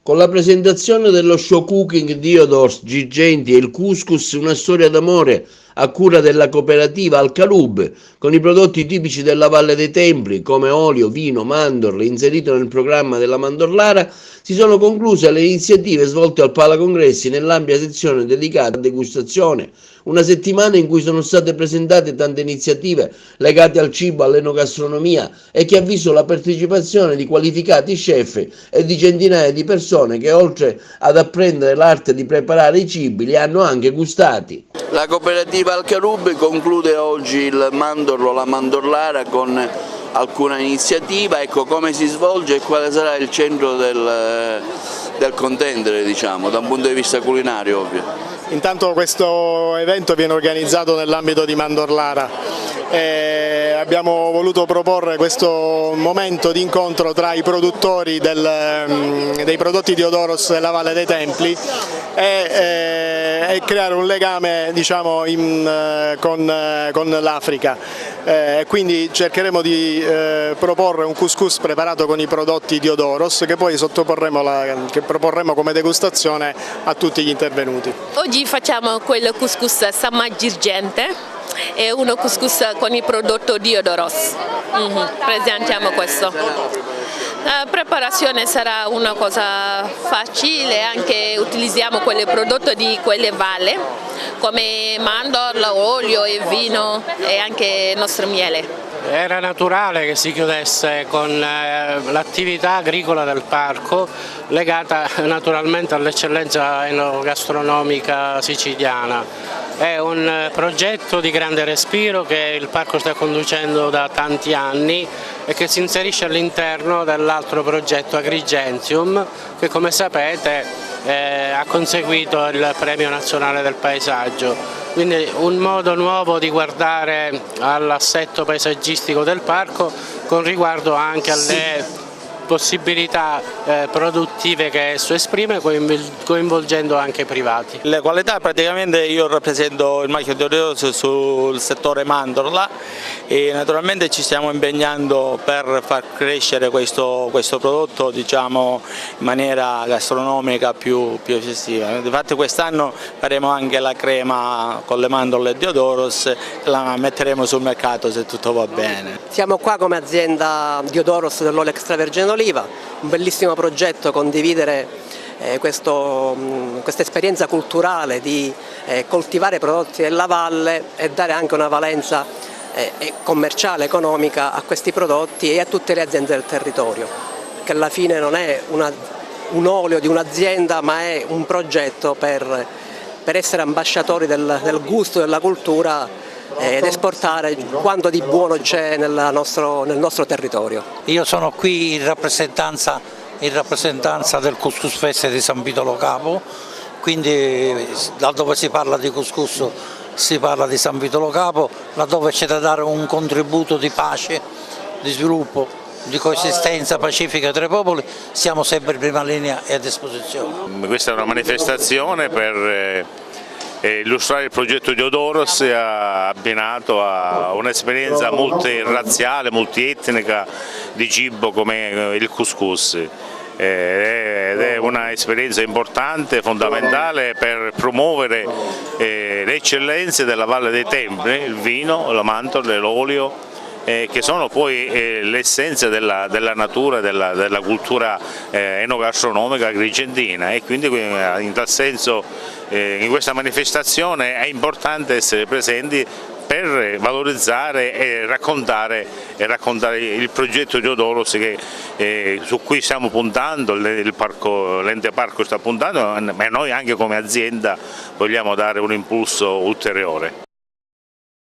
Con la presentazione dello show cooking Diodors, Girgenti e il couscous, una storia d'amore a cura della cooperativa Al-Kalub, con i prodotti tipici della Valle dei Templi come olio, vino, mandorle, inserito nel programma della Mandorlara, si sono concluse le iniziative svolte al Pala Congressi nell'ampia sezione dedicata a degustazione. Una settimana in cui sono state presentate tante iniziative legate al cibo, all'enogastronomia e che ha visto la partecipazione di qualificati chef e di centinaia di persone che oltre ad apprendere l'arte di preparare i cibi li hanno anche gustati. La cooperativa Al-Kalub conclude oggi il mandorlo, la mandorlara con alcuna iniziativa. Ecco come si svolge e quale sarà il centro del contendere, diciamo, da un punto di vista culinario ovvio. Intanto questo evento viene organizzato nell'ambito di Mandorlara e abbiamo voluto proporre questo momento di incontro tra i produttori dei prodotti Diodoros della Valle dei Templi e creare un legame, diciamo, con l'Africa. Quindi cercheremo di proporre un couscous preparato con i prodotti Diodoros che poi che proporremo come degustazione a tutti gli intervenuti. Oggi facciamo quel couscous Samma Girgente e uno couscous con il prodotto Diodoros. Presentiamo questo. La preparazione sarà una cosa facile, anche utilizziamo quel prodotto di quelle valle come mandorla, olio e vino e anche il nostro miele. Era naturale che si chiudesse con l'attività agricola del parco legata naturalmente all'eccellenza enogastronomica siciliana. È un progetto di grande respiro che il parco sta conducendo da tanti anni e che si inserisce all'interno dell'altro progetto Agrigentium che, come sapete, ha conseguito il Premio Nazionale del Paesaggio. Quindi un modo nuovo di guardare all'assetto paesaggistico del parco con riguardo anche alle possibilità produttive che esso esprime, coinvolgendo anche i privati. Le qualità, praticamente io rappresento il marchio Diodoros sul settore mandorla e naturalmente ci stiamo impegnando per far crescere questo prodotto, diciamo, in maniera gastronomica più eccessiva. Infatti quest'anno faremo anche la crema con le mandorle Diodoros e la metteremo sul mercato se tutto va bene. Siamo qua come azienda Diodoros dell'olio extravergine d'oliva, un bellissimo progetto, condividere questa esperienza culturale di coltivare prodotti della valle e dare anche una valenza commerciale, economica a questi prodotti e a tutte le aziende del territorio, che alla fine non è un olio di un'azienda ma è un progetto per essere ambasciatori del gusto, della cultura ed esportare quanto di buono c'è nel nostro territorio. Io sono qui in rappresentanza del Couscous Fest di San Vito Lo Capo, quindi laddove si parla di couscous si parla di San Vito Lo Capo, laddove c'è da dare un contributo di pace, di sviluppo, di coesistenza pacifica tra i popoli, siamo sempre in prima linea e a disposizione. Questa è una manifestazione per illustrare il progetto Diodoros abbinato a un'esperienza multirazziale, multietnica di cibo come il couscous. Ed è un'esperienza importante, fondamentale per promuovere le eccellenze della Valle dei Templi, il vino, la mandorla, l'olio, che sono poi l'essenza della natura, della cultura enogastronomica agrigentina, e quindi in tal senso in questa manifestazione è importante essere presenti per valorizzare e raccontare il progetto Diodoros su cui stiamo puntando, l'ente parco sta puntando, e noi anche come azienda vogliamo dare un impulso ulteriore.